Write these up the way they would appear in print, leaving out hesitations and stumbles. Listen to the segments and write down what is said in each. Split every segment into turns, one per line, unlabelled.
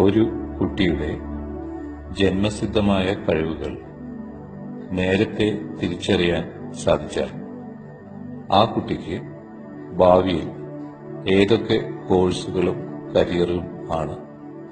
ഒരു കുട്ടിയുടെ ജന്മസിദ്ധമായ കഴിവുകൾ നേരത്തെ തിരിച്ചറിയാൻ സാധിച്ചാൽ ആ കുട്ടിക്ക് ഭാവിയിൽ ഏതൊക്കെ കോഴ്സുകളും കരിയറും ആണ്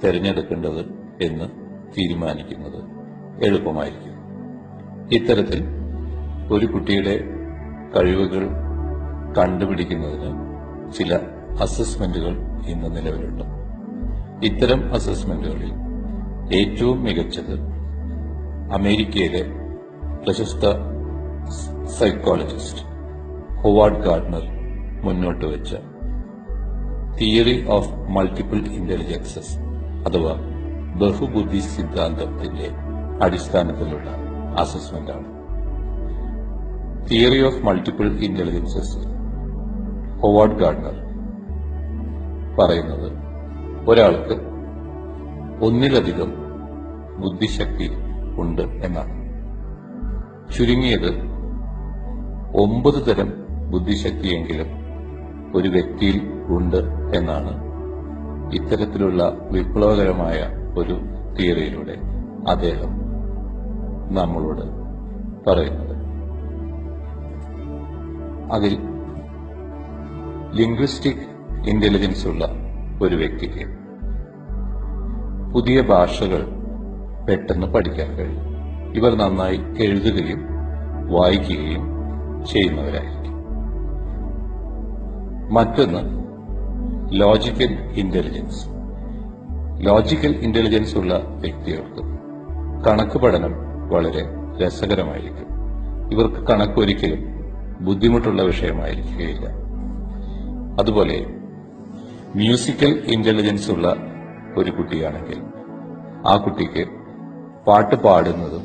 തിരഞ്ഞെടുക്കേണ്ടത് എന്ന് തീരുമാനിക്കുന്നത് എളുപ്പമായിരിക്കും. ഇത്തരത്തിൽ ഒരു കുട്ടിയുടെ കഴിവുകൾ കണ്ടുപിടിക്കുന്നതിന് ചില അസസ്മെന്റുകൾ ഇന്ന് നിലവിലുണ്ട്. ഇത്തരം അസസ്മെന്റുകളിൽ ഏറ്റവും മികച്ചത് അമേരിക്കയിലെ പ്രശസ്ത സൈക്കോളജിസ്റ്റ് ഹൊവാർഡ് ഗാർഡ്നർ മുന്നോട്ട് വെച്ച തിയറി ഓഫ് മൾട്ടിപ്പിൾ ഇന്റലിജൻസസ് അഥവാ ബഹുബുദ്ധി സിദ്ധാന്തത്തിന്റെ അടിസ്ഥാനത്തിലുള്ള അസസ്മെന്റാണ്. Theory of multiple intelligences Howard Gardner പറയുന്നത് ഒരാൾക്ക് ഒന്നിലധികം ബുദ്ധിശക്തി ഉണ്ട് എന്നാണ്. ചുരുങ്ങിയത് 9 തരം ബുദ്ധിശക്തിയെങ്കിലും ഒരു വ്യക്തിയിൽ ഉണ്ട് എന്നാണ് ഇത്തരത്തിലുള്ള വിപ്ലവകരമായ ഒരു തിയറിയിലൂടെ അദ്ദേഹം നമ്മളോട് പറയുന്നത്. അതിൽ ലിംഗ്വിസ്റ്റിക് ഇന്റലിജൻസ് ഉള്ള ഒരു വ്യക്തിക്ക് പുതിയ ഭാഷകൾ പെട്ടെന്ന് പഠിക്കാൻ കഴിയും. ഇവർ നന്നായി എഴുതുകയും വായിക്കുകയും ചെയ്യുന്നവരായിരിക്കും. മറ്റൊന്ന് ലോജിക്കൽ ഇന്റലിജൻസ്. ലോജിക്കൽ ഇന്റലിജൻസ് ഉള്ള വ്യക്തികൾക്ക് കണക്ക് പഠനം വളരെ രസകരമായിരിക്കും. ഇവർക്ക് കണക്ക് ഒരിക്കലും ബുദ്ധിമുട്ടുള്ള വിഷയമായിരിക്കുകയില്ല. അതുപോലെ മ്യൂസിക്കൽ ഇന്റലിജൻസ് ഉള്ള ഒരു കുട്ടിയാണെങ്കിൽ ആ കുട്ടിക്ക് പാട്ട് പാടുന്നതും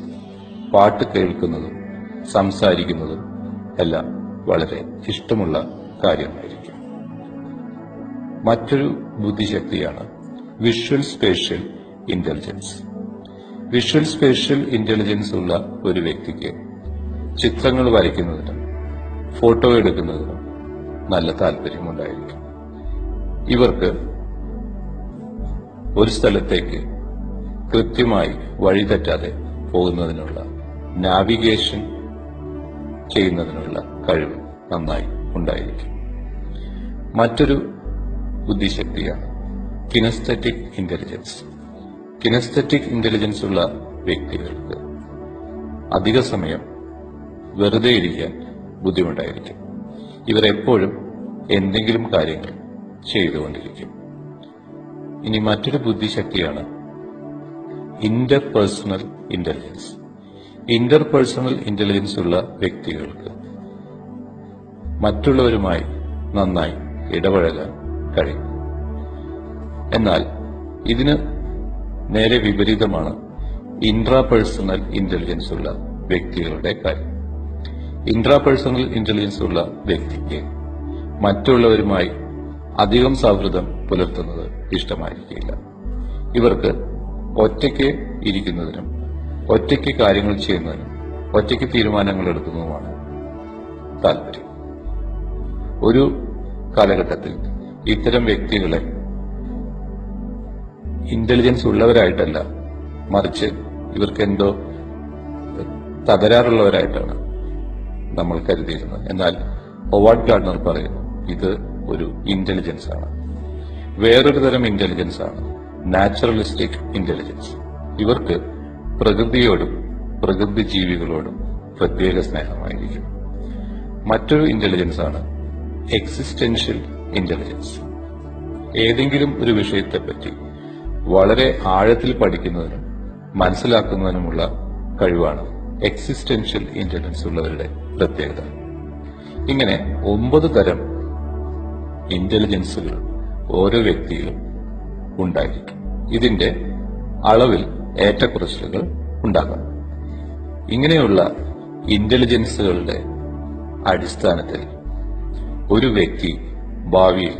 പാട്ട് കേൾക്കുന്നതും സംസാരിക്കുന്നതും എല്ലാം വളരെ ഇഷ്ടമുള്ള കാര്യമായിരിക്കും. മറ്റൊരു ബുദ്ധിശക്തിയാണ് visual spatial intelligence. Visual spatial intelligence ഉള്ള ഒരു വ്യക്തിക്ക് ചിത്രങ്ങൾ വരയ്ക്കുന്നതിനും ഫോട്ടോ എടുക്കുന്നതിനും നല്ല താല്പര്യമുണ്ടായിരിക്കും. ഇവർക്ക് ഒരു സ്ഥലത്തേക്ക് കൃത്യമായി വഴിതെറ്റാതെ പോകുന്നതിനുള്ള നാവിഗേഷൻ ചെയ്യുന്നതിനുള്ള കഴിവ് നന്നായി ഉണ്ടായിരിക്കും. മറ്റൊരു ബുദ്ധിശക്തിയാണ് കിനസ്തെറ്റിക് ഇന്റലിജൻസ്. കിനസ്തെറ്റിക് ഇന്റലിജൻസ് ഉള്ള വ്യക്തികൾക്ക് അധിക സമയം വെറുതെ ഇരിക്കാൻ ബുദ്ധിമുട്ടായിരിക്കും. ഇവർ എപ്പോഴും എന്തെങ്കിലും കാര്യങ്ങൾ ചെയ്തുകൊണ്ടിരിക്കും. ഇനി മറ്റൊരു ബുദ്ധിശക്തിയാണ് ഇന്റർപേഴ്സണൽ ഇന്റലിജൻസ്. ഇന്റർപേഴ്സണൽ ഇന്റലിജൻസ് ഉള്ള വ്യക്തികൾക്ക് മറ്റുള്ളവരുമായി നന്നായി ഇടപഴകാൻ കഴിയും. എന്നാൽ ഇതിന് നേരെ വിപരീതമാണ് ഇൻട്രാപേഴ്സണൽ ഇന്റലിജൻസ് ഉള്ള വ്യക്തികളുടെ കാര്യം. ഇൻട്രാപേഴ്സണൽ ഇന്റലിജൻസ് ഉള്ള വ്യക്തിക്ക് മറ്റുള്ളവരുമായി അധികം സൗഹൃദം പുലർത്തുന്നത് ഇഷ്ടമായിരിക്കില്ല. ഇവർക്ക് ഒറ്റയ്ക്ക് ഇരിക്കുന്നതിനും ഒറ്റയ്ക്ക് കാര്യങ്ങൾ ചെയ്യുന്നതിനും ഒറ്റയ്ക്ക് തീരുമാനങ്ങൾ എടുക്കുന്നതുമാണ് താല്പര്യം. ഒരു കാലഘട്ടത്തിൽ ഇത്തരം വ്യക്തികളെ ഇന്റലിജൻസ് ഉള്ളവരായിട്ടല്ല, മറിച്ച് ഇവർക്ക് എന്തോ തകരാറുള്ളവരായിട്ടാണ് നമ്മൾ കരുതിയിരുന്നത്. എന്നാൽ ഹൊവാർഡ് ഗാർഡ്നർ പറയുന്നു ഇത് ഒരു ഇന്റലിജൻസ് ആണ്. വേറൊരു തരം ഇന്റലിജൻസ് ആണ് നാച്ചുറലിസ്റ്റിക് ഇന്റലിജൻസ്. ഇവർക്ക് പ്രകൃതിയോടും പ്രകൃതി ജീവികളോടും പ്രത്യേക സ്നേഹമായിരിക്കും. മറ്റൊരു ഇന്റലിജൻസ് ആണ് എക്സിസ്റ്റൻഷ്യൽ ഇന്റലിജൻസ്. ഏതെങ്കിലും ഒരു വിഷയത്തെപ്പറ്റി വളരെ ആഴത്തിൽ പഠിക്കുന്നതിനും മനസ്സിലാക്കുന്നതിനുമുള്ള കഴിവാണ് എക്സിസ്റ്റൻഷ്യൽ ഇന്റലിജൻസ് ഉള്ളവരുടെ പ്രത്യേകത. ഇങ്ങനെ 9 തരം ഇന്റലിജൻസുകൾ ഓരോ വ്യക്തിയിലും ഉണ്ടായിരിക്കും. ഇതിന്റെ അളവിൽ ഏറ്റക്കുറച്ചിലുകൾ ഉണ്ടാകാം. ഇങ്ങനെയുള്ള ഇന്റലിജൻസുകളുടെ അടിസ്ഥാനത്തിൽ ഒരു വ്യക്തി ഭാവിയിൽ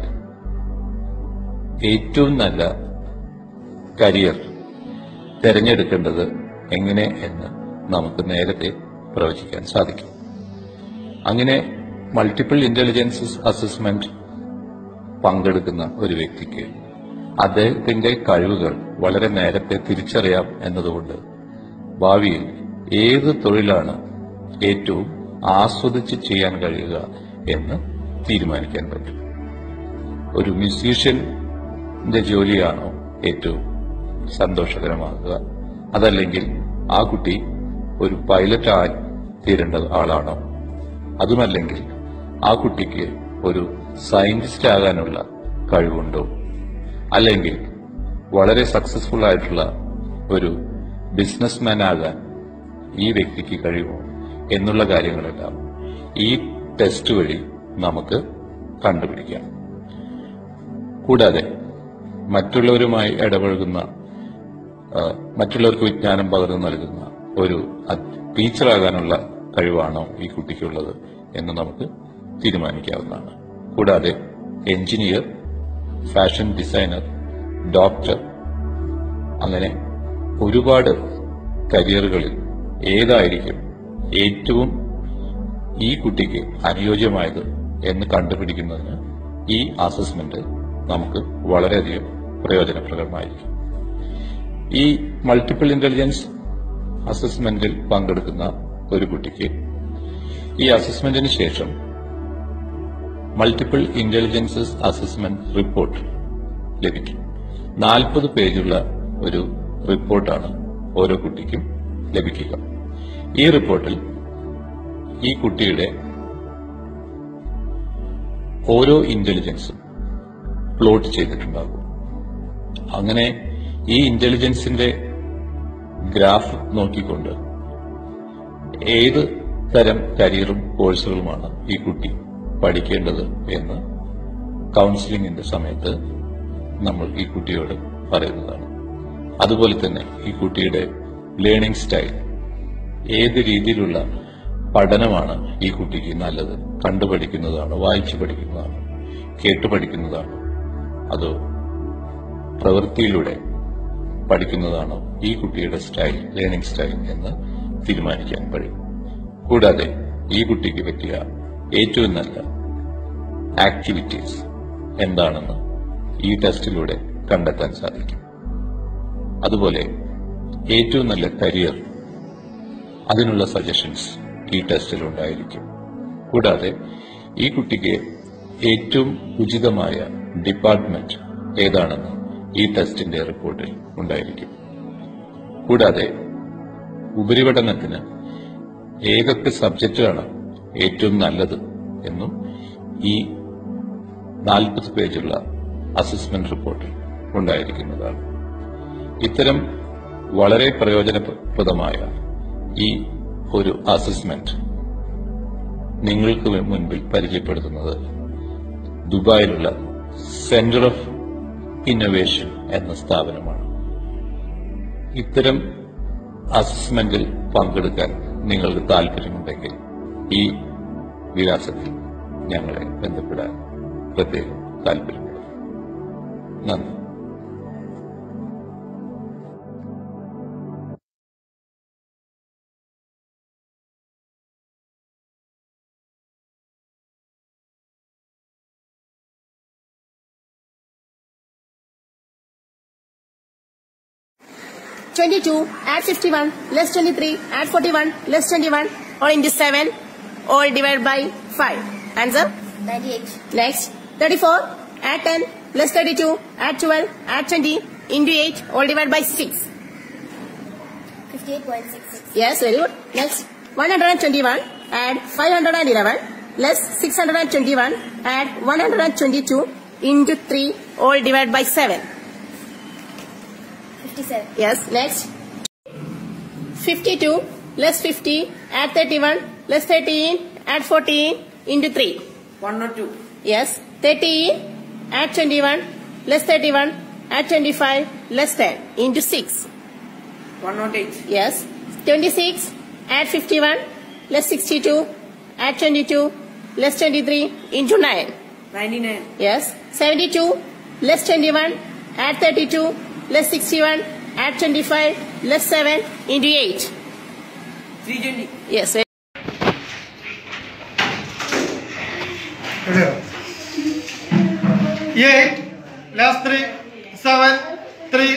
ഏറ്റവും നല്ല കരിയർ തിരഞ്ഞെടുക്കേണ്ടത് എങ്ങനെ എന്ന് നമുക്ക് നേരത്തെ പ്രവചിക്കാൻ സാധിക്കും. അങ്ങനെ മൾട്ടിപ്പിൾ ഇന്റലിജൻസ് അസസ്മെന്റ് പങ്കെടുക്കുന്ന ഒരു വ്യക്തിക്ക് അദ്ദേഹത്തിന്റെ കഴിവുകൾ വളരെ നേരത്തെ തിരിച്ചറിയാം എന്നതുകൊണ്ട് ഭാവിയിൽ ഏത് തൊഴിലാണ് ഏറ്റവും ആസ്വദിച്ച് ചെയ്യാൻ കഴിയുക എന്ന് തീരുമാനിക്കാൻ പറ്റും. ഒരു മ്യൂസീഷ്യന്റെ ജോലിയാണോ ഏറ്റവും സന്തോഷകരമാകുക, അതല്ലെങ്കിൽ ആ കുട്ടി ഒരു പൈലറ്റ് ആയി തീരേണ്ട ആളാണോ, അതുമല്ലെങ്കിൽ ആ കുട്ടിക്ക് ഒരു സയന്റിസ്റ്റ് ആകാനുള്ള കഴിവുണ്ടോ, അല്ലെങ്കിൽ വളരെ സക്സസ്ഫുൾ ആയിട്ടുള്ള ഒരു ബിസിനസ്മാൻ ആകാൻ ഈ വ്യക്തിക്ക് കഴിയുമോ എന്നുള്ള കാര്യങ്ങളെല്ലാം ഈ ടെസ്റ്റ് വഴി നമുക്ക് കണ്ടുപിടിക്കാം. കൂടാതെ മറ്റുള്ളവരുമായി ഇടപഴകുന്ന, മറ്റുള്ളവർക്ക് വിജ്ഞാനം പകർന്നു നൽകുന്ന ഒരു ടീച്ചറാകാനുള്ള കഴിവാണോ ഈ കുട്ടിക്കുള്ളത് എന്ന് നമുക്ക് തീരുമാനിക്കാവുന്നതാണ്. കൂടാതെ എഞ്ചിനീയർ, ഫാഷൻ ഡിസൈനർ, ഡോക്ടർ, അങ്ങനെ ഒരുപാട് കരിയറുകളിൽ ഏതായിരിക്കും ഏറ്റവും ഈ കുട്ടിക്ക് അനുയോജ്യമായത് എന്ന് കണ്ടുപിടിക്കുന്നതിന് ഈ അസസ്മെന്റ് നമുക്ക് വളരെയധികം പ്രയോജനപ്രദമായിരിക്കും. ഈ മൾട്ടിപ്പിൾ ഇന്റലിജൻസ് അസസ്മെന്റിൽ പങ്കെടുക്കുന്ന ഒരു കുട്ടിക്ക് ഈ അസസ്മെന്റിന് ശേഷം മൾട്ടിപ്പിൾ ഇന്റലിജൻസ് അസസ്മെന്റ് റിപ്പോർട്ട് ലഭിക്കും. 40 പേജുള്ള ഒരു റിപ്പോർട്ടാണ് ഓരോ കുട്ടിക്കും ലഭിക്കുക. ഈ റിപ്പോർട്ടിൽ ഈ കുട്ടിയുടെ ഓരോ ഇന്റലിജൻസും പ്ലോട്ട് ചെയ്തിട്ടുണ്ടാകും. അങ്ങനെ ഈ ഇന്റലിജൻസിന്റെ ഗ്രാഫ് നോക്കിക്കൊണ്ട് ഏത് തരം കരിയറും കോഴ്സുകളുമാണ് ഈ കുട്ടി പഠിക്കേണ്ടത് എന്ന് കൗൺസിലിംഗിന്റെ സമയത്ത് നമ്മൾ ഈ കുട്ടിയോട് പറയുന്നതാണ്. അതുപോലെ തന്നെ ഈ കുട്ടിയുടെ ലേണിംഗ് സ്റ്റൈൽ, ഏത് രീതിയിലുള്ള പഠനമാണ് ഈ കുട്ടിക്ക് നല്ലത്, കണ്ടുപഠിക്കുന്നതാണോ, വായിച്ചു പഠിക്കുന്നതാണോ, കേട്ടുപഠിക്കുന്നതാണോ, അതോ പ്രവൃത്തിയിലൂടെ പഠിക്കുന്നതാണോ ഈ കുട്ടിയുടെ സ്റ്റൈൽ, ലേണിംഗ് സ്റ്റൈൽ എന്ന് തീരുമാനിക്കാൻ കഴിയും. കൂടാതെ ഈ കുട്ടിക്ക് പറ്റിയ ഏറ്റവും നല്ല ആക്ടിവിറ്റീസ് എന്താണെന്ന് ഈ ടെസ്റ്റിലൂടെ കണ്ടെത്താൻ സാധിക്കും. അതുപോലെ ഏറ്റവും നല്ല കരിയർ, അതിനുള്ള സജഷൻസ് ഈ ടെസ്റ്റിൽ ഉണ്ടായിരിക്കും. കൂടാതെ ഈ കുട്ടിക്ക് ഏറ്റവും ഉചിതമായ ഡിപ്പാർട്ട്മെന്റ് ഏതാണെന്ന് ഈ ടെസ്റ്റിന്റെ റിപ്പോർട്ടിൽ ഉണ്ടായിരിക്കും. കൂടാതെ ഉപരിപഠനത്തിന് ഏതൊക്കെ സബ്ജക്റ്റാണ് ഏറ്റവും നല്ലത് എന്നും ഈ 40 പേജുള്ള അസസ്മെന്റ് റിപ്പോർട്ടിൽ ഉണ്ടായിരിക്കുന്നതാണ്. ഇത്തരം വളരെ പ്രയോജനപ്രദമായ ഈ ഒരു അസസ്മെന്റ് നിങ്ങൾക്ക് മുൻപിൽ പരിചയപ്പെടുത്തുന്നത് ദുബായിലുള്ള സെന്റർ ഓഫ് ഇന്നൊവേഷൻ എന്ന സ്ഥാപനമാണ്. ഇത്തരം അസസ്മെന്റിൽ പങ്കെടുക്കാൻ നിങ്ങൾക്ക് താല്പര്യമുണ്ടെങ്കിൽ ഈ വിലാസത്തിൽ ഞങ്ങളെ ബന്ധപ്പെടാൻ പ്രത്യേകം താല്പര്യപ്പെടും. നന്ദി.
Add 51, less 23, add 41, less 21, all into 7, all divided by 5. Answer?
98.
Next. 34, add 10, less 32, add 12, add 20, into 8, all divided by 6.
58.66.
Yes, very good. Next. 121, add 511, less 621, add 122, into 3, all divided by 7.
57.
Yes, next. 52, less 50, add 31, less 13, add 14, into 3.
102.
Yes, 13, add 21, less 31, add 25, less 10, into 6.
108.
Yes, 26, add 51, less 62, add 22, less 23, into 9.
99.
Yes, 72, less 21, add 32, less 61, add 25, less 7, into 8.
320.
Yes.
8, less 3, 7, 3,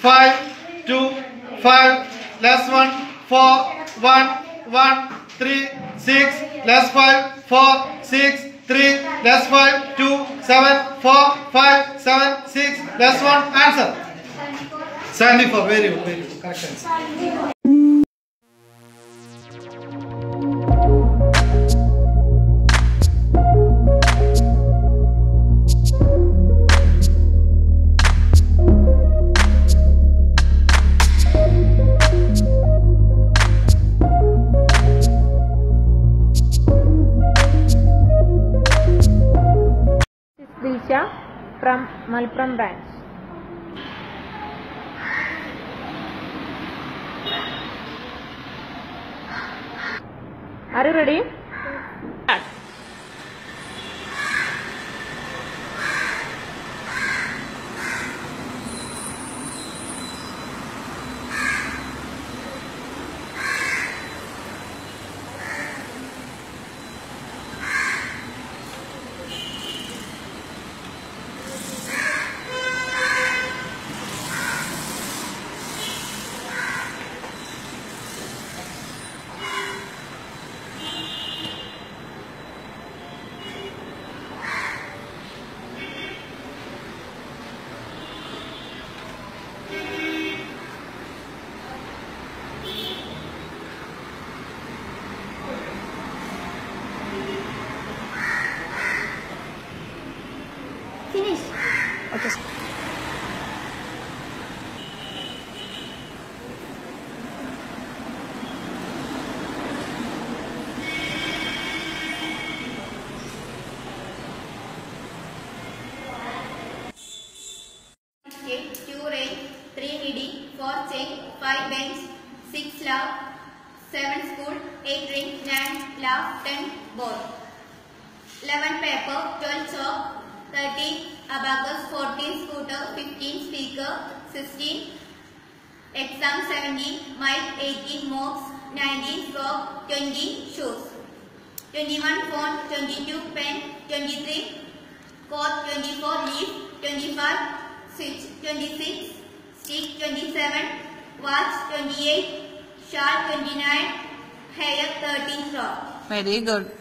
5, 2, 5, less 1, 4, 1, 1, 3, 6, less 5, 4, 6, 3, less 5, 2, 7, 4, 5, 7, 6, less 1, answer. 74, very good, correct answer.
Dilsha from Malappuram branch. Are you ready? Start.
Finish. Okay.
Two rain, 3 needy, 4 chain, 5 bench, 6 love, 7 spool, 8 ring, 9 love, 10 ball, 11 paper, 12 chalk, 13 abacus, 14 scooter, 15 speaker, 16 exam, 17 mic, 18 mops, 19 frog, 20 shoes, 21 phone, 22 pen, 23 cord, 24 leaf, 25 switch, 26 stick, 27 watch, 28 shawl, 29 hair, 13 crop.
Very good.